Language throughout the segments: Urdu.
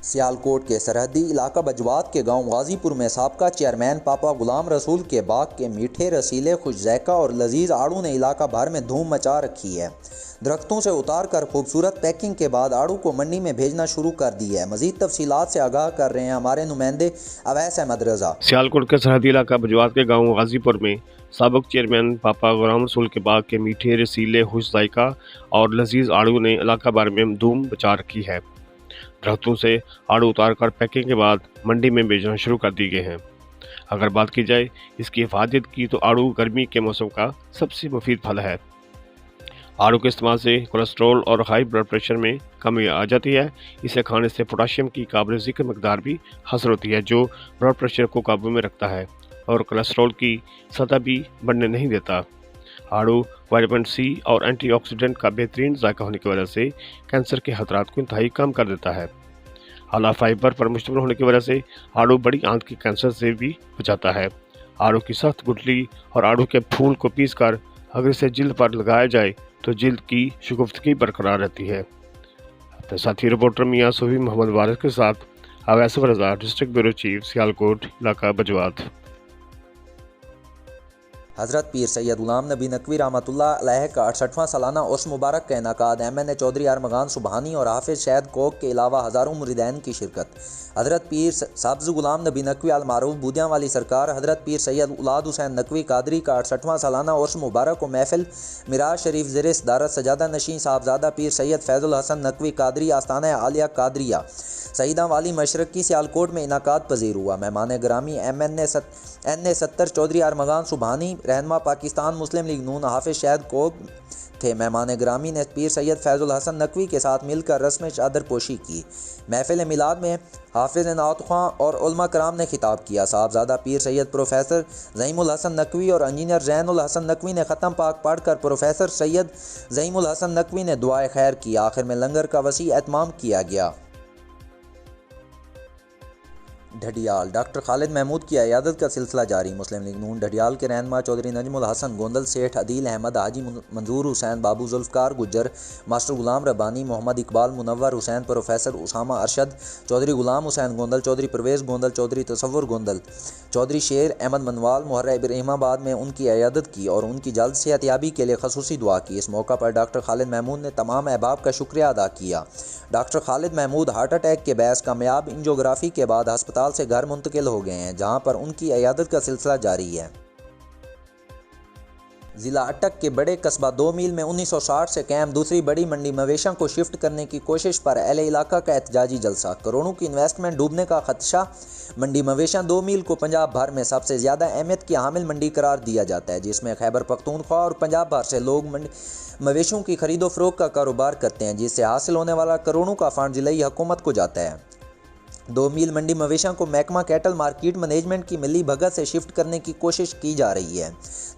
سیالکوٹ کے سرحدی علاقہ بجوات کے گاؤں غازی پور میں سابقہ چیئرمین پاپا غلام رسول کے باغ کے میٹھے رسیلے خوش ذائقہ اور لذیذ آڑو نے علاقہ بھر میں دھوم مچا رکھی ہے۔ درختوں سے اتار کر خوبصورت پیکنگ کے بعد آڑو کو منڈی میں بھیجنا شروع کر دی ہے۔ مزید تفصیلات سے آگاہ کر رہے ہیں ہمارے نمائندے اویس احمد رضا۔ سیالکوٹ کے سرحدی علاقہ بجوات کے گاؤں غازی پور میں سابق چیئرمین پاپا غلام رسول کے باغ کے میٹھے رسیلے خوش ذائقہ اور لذیذ آڑو نے علاقہ بھر میں دھوم مچا رکھی ہے۔ درختوں سے آڑو اتار کر پیکنگ کے بعد منڈی میں بیچنا شروع کر دی گئے ہیں۔ اگر بات کی جائے اس کی حفاظت کی تو آڑو گرمی کے موسم کا سب سے مفید پھل ہے۔ آڑو کے استعمال سے کولیسٹرول اور ہائی بلڈ پریشر میں کمی آ جاتی ہے۔ اسے کھانے سے پوٹاشیم کی قابل ذکر مقدار بھی حاصل ہوتی ہے جو بلڈ پریشر کو قابو میں رکھتا ہے اور کولیسٹرول کی سطح بھی بڑھنے نہیں دیتا۔ آڑو وٹامن سی اور اینٹی آکسیڈنٹ کا بہترین ذائقہ ہونے کی وجہ سے کینسر کے خطرات کو انتہائی کم کر دیتا ہے۔ اعلیٰ فائبر پر مشتمل ہونے کی وجہ سے آڑو بڑی آنت کے کینسر سے بھی بچاتا ہے۔ آڑو کی سخت گٹلی اور آڑو کے پھول کو پیس کر اگر اسے جلد پر لگایا جائے تو جلد کی شگفتگی برقرار رہتی ہے۔ ساتھی رپورٹر میاں صوفی محمد وارث کے ساتھ اویس رضا، ڈسٹرکٹ بیورو چیف، سیالکوٹ، علاقہ بجوات۔ حضرت پیر سید غلام نبی نقوی رحمۃ اللہ علیہ کا 68واں سالانہ عرس مبارک کا انعقاد۔ MNA چودھری ارمغان سبحانی اور حافظ شہید کوک کے علاوہ ہزاروں مریدین کی شرکت۔ حضرت پیر سبز غلام نبی نقوی المعروف بودیاں والی سرکار حضرت پیر سید اولاد حسین نقوی قادری کا 68واں سالانہ عرس مبارک و محفل معراج شریف زیر صدارت سجادہ نشین صاحبزادہ پیر سید فیض الحسن نقوی قادری آستانہ عالیہ قادریہ سیدہ والی مشرقی سیالکوٹ میں انعقاد پذیر ہوا۔ مہمان گرامی MNA 70 چودھری ارمغان سبحانی، رہنما پاکستان مسلم لیگ نون حافظ شہید کوک تھے۔ مہمان گرامی نے پیر سید فیض الحسن نقوی کے ساتھ مل کر رسم چادر پوشی کی۔ محفل میلاد میں حافظ نعت خواں اور علماء کرام نے خطاب کیا۔ صاحبزادہ پیر سید پروفیسر زعیم الحسن نقوی اور انجینئر زین الحسن نقوی نے ختم پاک پڑھ کر پروفیسر سید زعیم الحسن نقوی نے دعائے خیر کی۔ آخر میں لنگر کا وسیع اہتمام کیا گیا۔ ڈھڈیال ڈاکٹر خالد محمود کی عیادت کا سلسلہ جاری۔ مسلم لیگ نون ڈھڈیال کے رہنما چودھری نجم الحسن گوندل، سیٹھ عدیل احمد، حاجی منظور حسین، بابو ذوالفقار گجر، ماسٹر غلام ربانی، محمد اقبال، منور حسین، پروفیسر اسامہ ارشد، چودھری غلام حسین گوندل، چودھری پرویز گوندل، چودھری تصور گوندل، چودھری شیر احمد منوال، محرہ ابراہیم آباد میں ان کی عیادت کی اور ان کی جلد صحت یابی کے لیے خصوصی دعا کی۔ اس موقع پر ڈاکٹر خالد محمود نے تمام احباب کا شکریہ ادا کیا۔ ڈاکٹر خالد محمود ہارٹ اٹیک کے باعث کامیاب انجیوگرافی کے بعد ہسپتال سے گھر منتقل ہو گئے ہیں، جہاں پر ان کی عیادت کا سلسلہ جاری ہے۔ ضلع اٹک کے بڑے قصبہ 2 میل میں 1960 سے قائم دوسری بڑی منڈی مویشیاں کو شفٹ کرنے کی کوشش پر اہل علاقہ کا احتجاجی جلسہ۔ کروڑوں کی انویسٹمنٹ ڈوبنے کا خدشہ۔ منڈی مویشیاں 2 میل کو پنجاب بھر میں سب سے زیادہ اہمیت کی حامل منڈی قرار دیا جاتا ہے، جس میں خیبر پختونخوا اور پنجاب بھر سے لوگ مویشیوں کی خرید و فروخت کا کاروبار کرتے ہیں، جس سے حاصل ہونے والا کروڑوں کا فنڈ ضلعی حکومت کو جاتا ہے۔ 2 میل منڈی مویشیاں کو محکمہ کیٹل مارکیٹ مینجمنٹ کی ملی بھگت سے شفٹ کرنے کی کوشش کی جا رہی ہے،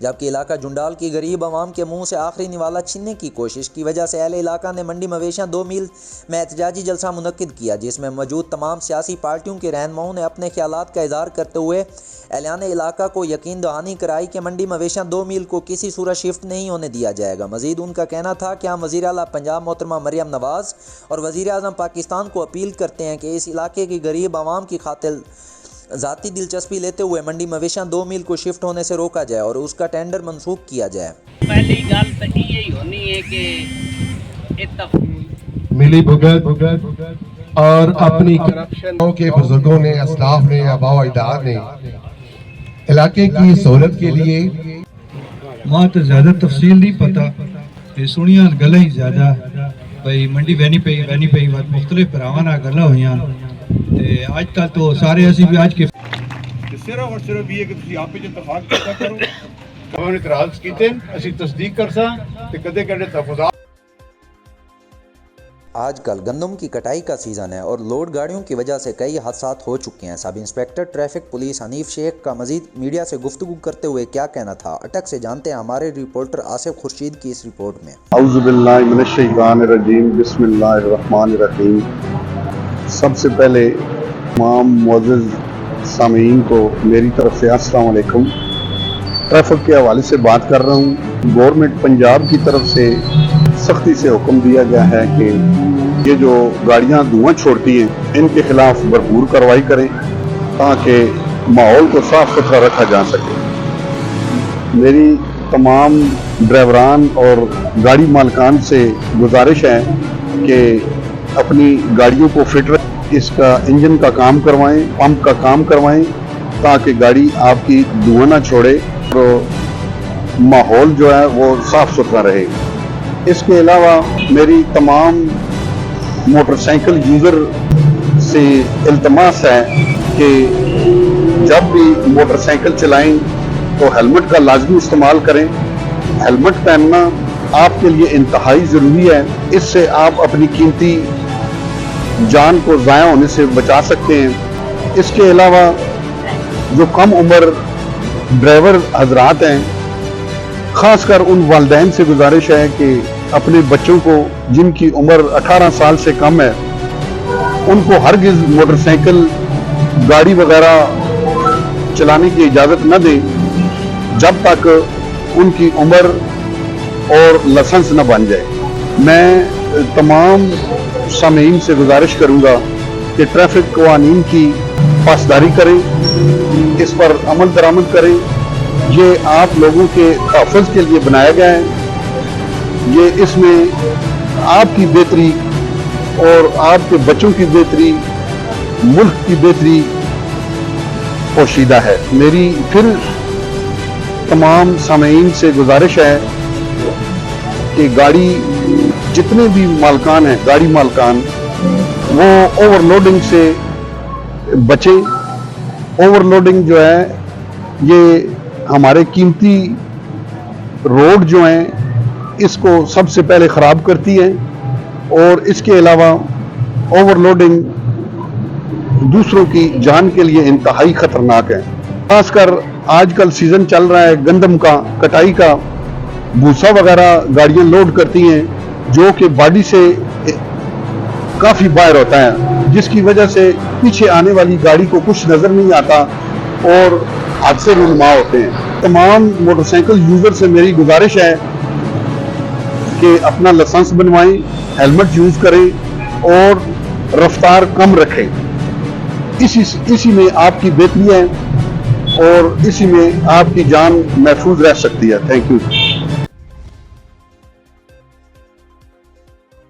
جبکہ علاقہ جنڈال کی غریب عوام کے منہ سے آخری نوالا چھیننے کی کوشش کی وجہ سے اہل علاقہ نے منڈی مویشیاں 2 میل میں احتجاجی جلسہ منعقد کیا، جس میں موجود تمام سیاسی پارٹیوں کے رہنماؤں نے اپنے خیالات کا اظہار کرتے ہوئے اہلِ علاقہ کو یقین دہانی کرائی کہ منڈی مویشیاں 2 میل کو کسی صورت شفٹ نہیں ہونے دیا جائے گا۔ مزید ان کا کہنا تھا کہ ہم وزیر اعلیٰ پنجاب محترمہ مریم نواز اور وزیر اعظم پاکستان کو اپیل کرتے ہیں کہ اس علاقے کی غریب عوام کی خاطر ذاتی دلچسپی لیتے ہوئے منڈی مویشیاں 2 میل کو شفٹ ہونے سے روکا جائے اور اس کا ٹینڈر منسوخ کیا جائے۔ پہلی گل تو یہی ہونی ہے کہ ملی بھگت اور اپنی کرپشن کے بزرگوں نے، اسلاف نے، آباء و اجداد نے علاقے کی سہولت کے لیے ماں تو زیادہ تفصیل نہیں پتا تے سنیاں گلاں ہی زیادہ بھئی منڈی وینی پئی مختلف براواں نال گلاں ہوئیاں تے اج کل تو سارے اسی بھی اج کے صرف اور صرف یہ کہ تسی آپ وچ اتفاق کیتا کرو۔ ہم نے اعتراض کیتے اسی تصدیق کرساں تے کدے کدے تفاضل۔ آج کل گندم کی کٹائی کا سیزن ہے اور لوڈ گاڑیوں کی وجہ سے کئی حادثات ہو چکے ہیں۔ سب انسپکٹر ٹریفک پولیس حنیف شیخ کا مزید میڈیا سے گفتگو کرتے ہوئے کیا کہنا تھا، اٹک سے جانتے ہیں ہمارے رپورٹر آصف خورشید کی اس رپورٹ میں۔ اعوذ باللہ من الشیطان الرجیم، بسم اللہ الرحمن الرحیم۔ سب سے پہلے تمام معزز سامعین کو میری طرف سے السلام علیکم۔ ٹریفک کے حوالے سے بات کر رہا ہوں۔ گورنمنٹ پنجاب کی طرف سے سختی سے حکم دیا گیا ہے کہ یہ جو گاڑیاں دھواں چھوڑتی ہیں ان کے خلاف بھرپور کارروائی کریں تاکہ ماحول کو صاف ستھرا رکھا جا سکے۔ میری تمام ڈرائیوران اور گاڑی مالکان سے گزارش ہے کہ اپنی گاڑیوں کو فٹ رکھیں، اس کا انجن کا کام کروائیں، پمپ کا کام کروائیں تاکہ گاڑی آپ کی دھواں نہ چھوڑے اور ماحول جو ہے وہ صاف ستھرا رہے۔ اس کے علاوہ میری تمام موٹر سائیکل یوزر سے التماس ہے کہ جب بھی موٹر سائیکل چلائیں تو ہیلمٹ کا لازمی استعمال کریں۔ ہیلمٹ پہننا آپ کے لیے انتہائی ضروری ہے، اس سے آپ اپنی قیمتی جان کو ضائع ہونے سے بچا سکتے ہیں۔ اس کے علاوہ جو کم عمر ڈرائیور حضرات ہیں، خاص کر ان والدین سے گزارش ہے کہ اپنے بچوں کو جن کی عمر 18 سال سے کم ہے ان کو ہرگز موٹر سائیکل گاڑی وغیرہ چلانے کی اجازت نہ دیں جب تک ان کی عمر اور لائسنس نہ بن جائے۔ میں تمام سامعین سے گزارش کروں گا کہ ٹریفک قوانین کی پاسداری کریں، اس پر عمل درآمد کریں۔ یہ آپ لوگوں کے تحفظ کے لیے بنایا گیا ہے، یہ اس میں آپ کی بہتری اور آپ کے بچوں کی بہتری، ملک کی بہتری پوشیدہ ہے۔ میری پھر تمام سامعین سے گزارش ہے کہ گاڑی جتنے بھی مالکان ہیں، گاڑی مالکان، وہ اوور لوڈنگ سے بچیں۔ اوور لوڈنگ جو ہے یہ ہمارے قیمتی روڈ جو ہیں اس کو سب سے پہلے خراب کرتی ہے، اور اس کے علاوہ اوور لوڈنگ دوسروں کی جان کے لیے انتہائی خطرناک ہے۔ خاص کر آج کل سیزن چل رہا ہے گندم کا، کٹائی کا، بھوسا وغیرہ گاڑیاں لوڈ کرتی ہیں جو کہ باڈی سے کافی باہر ہوتا ہے، جس کی وجہ سے پیچھے آنے والی گاڑی کو کچھ نظر نہیں آتا اور حادثے رونما ہوتے ہیں۔ تمام موٹر سائیکل یوزر سے میری گزارش ہے کہ اپنا لائسنس بنوائیں، ہیلمٹ یوز کریں اور رفتار کم رکھیں۔ اسی میں آپ کی بہتری ہے اور اسی میں آپ کی جان محفوظ رہ سکتی ہے۔ Thank you.